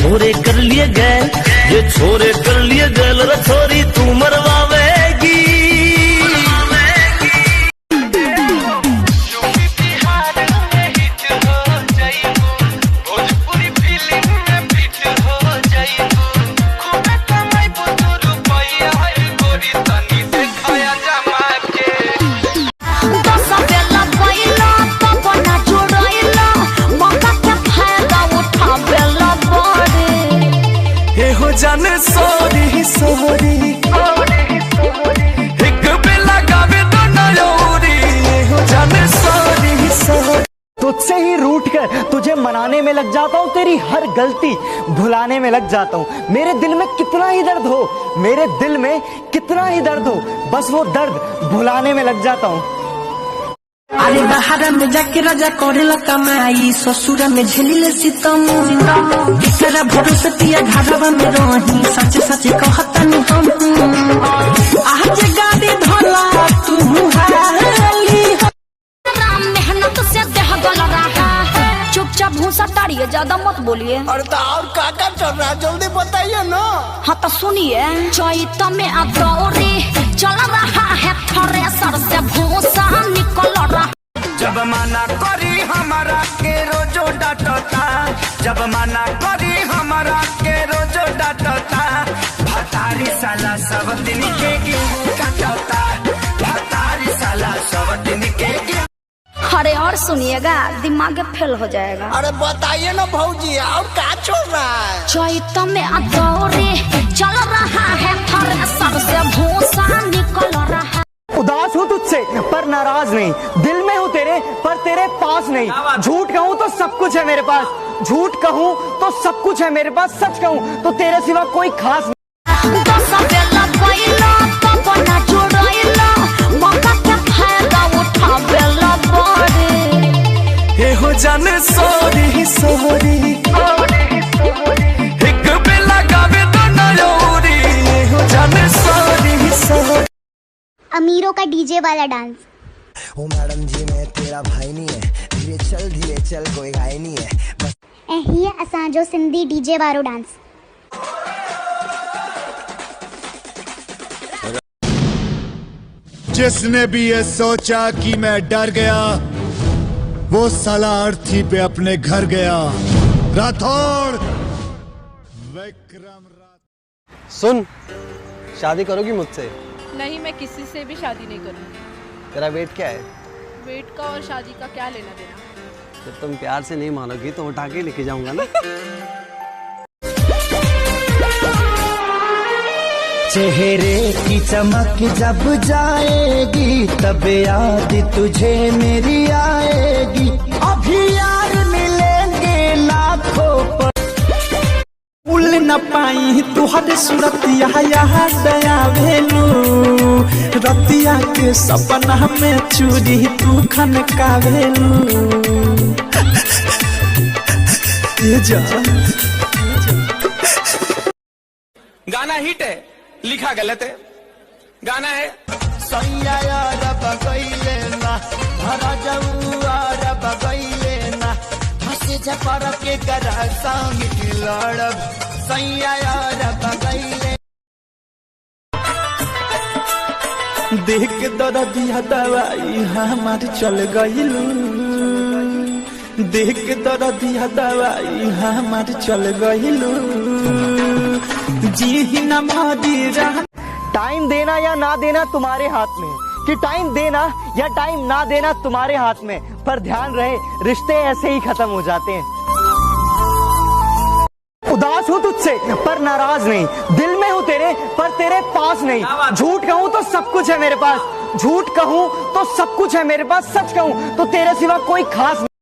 छोरे कर लिए गैल, ये छोरे कर लिए गैल रे छोरी तू मरवावेगी। जाने सोरी सोरी एक पे लगावे तो नयोरी हो जाने सोरी सोरी। तुझसे ही रूठ कर तुझे मनाने में लग जाता हूँ, तेरी हर गलती भुलाने में लग जाता हूँ। मेरे दिल में कितना ही दर्द हो, मेरे दिल में कितना ही दर्द हो, बस वो दर्द भुलाने में लग जाता हूँ। अरे बाहर में जाके राजा करेला कमाई, ससुर में झेलिले सितम। किसरा भरोसे पिया घरवा में रही, सच सच कहतनी हम। आज गाड़ी धोला तू हाली, मेहनत से देह गल रहा है। चुपचाप भूसा ताड़िए, ज्यादा मत बोलिए। अरे तो और क्या चल रहा है जल्दी बताइए ना। हाँ तो सुनिए, चैत में अदौरी चल रहा है, थ्रेसर से भूसा निकल रहा। जब मना करी हमारा के रोजो डांटता, जब मना करी हमारा के रोजो डांटता। भतारी साला सब दिन के गेहूं काटता, भतारी साला सब दिन के गेहूं। अरे और सुनिएगा, दिमाग फेल हो जाएगा। अरे बताइए ना भौजी और क्या चल रहा है। चैत में अदौरी चल रहा है, थ्रेसर से भूसा निकल रहा है। उदास हूँ तुझसे पर नाराज नहीं, दिल में हूँ तेरे पर तेरे पास नहीं। झूठ कहूँ तो सब कुछ है मेरे पास, झूठ कहूँ तो सब कुछ है मेरे पास, सच कहूँ तो तेरे सिवा कोई खास नहीं। हो जाने सोरी सोरी एक पे लगावे तो नयोरी हो जाने सोरी सोरी। अमीरों का डीजे वाला डांस। ओ मैडम जी मैं तेरा भाई नहीं है, धीरे चल कोई घाई नहीं है बस। हीअ असांजो सिंधी डीजे वारो डांस। जिसने भी ये सोचा कि मैं डर गया, वो साला अर्थी पे अपने घर गया। राठौड़ विक्रम। सुन, शादी करोगी मुझसे? नहीं, मैं किसी से भी शादी नहीं करूँगी। तेरा वेट क्या है? वेट का और शादी का क्या लेना देना। जब तुम प्यार से नहीं मानोगी तो उठा के लेके जाऊंगा ना। चेहरे की चमक जब जाएगी, तब याद तुझे मेरी आएगी। अभी यार मिलेंगे लाखों पर, भूल न पाई तुहरे सूरतिया यहाँ दया भेलू। रतिया के सपना में चूरी तू खनका भेलू। गाना हिट है, लिखा गलत है। गाना है सैया यार बगैले ना, भरा जाऊ यार बगैले ना, हंसी झपड़ के करा संग की लड़ब, सैया यार बगैले। देख के दर्दिया दवाई हमार चल गइलू, देख के दर्दिया दवाई हमार चल गइलू। जी न मादी रह। टाइम देना या ना देना तुम्हारे हाथ में, कि टाइम देना या टाइम ना देना तुम्हारे हाथ में। पर ध्यान रहे, रिश्ते ऐसे ही खत्म हो जाते हैं। उदास हूँ तुझसे पर नाराज नहीं, दिल में हूँ तेरे पर तेरे पास नहीं। झूठ कहूँ तो सब कुछ है मेरे पास, झूठ कहूँ तो सब कुछ है मेरे पास, सच कहूँ तो तेरे सिवा कोई खास नहीं।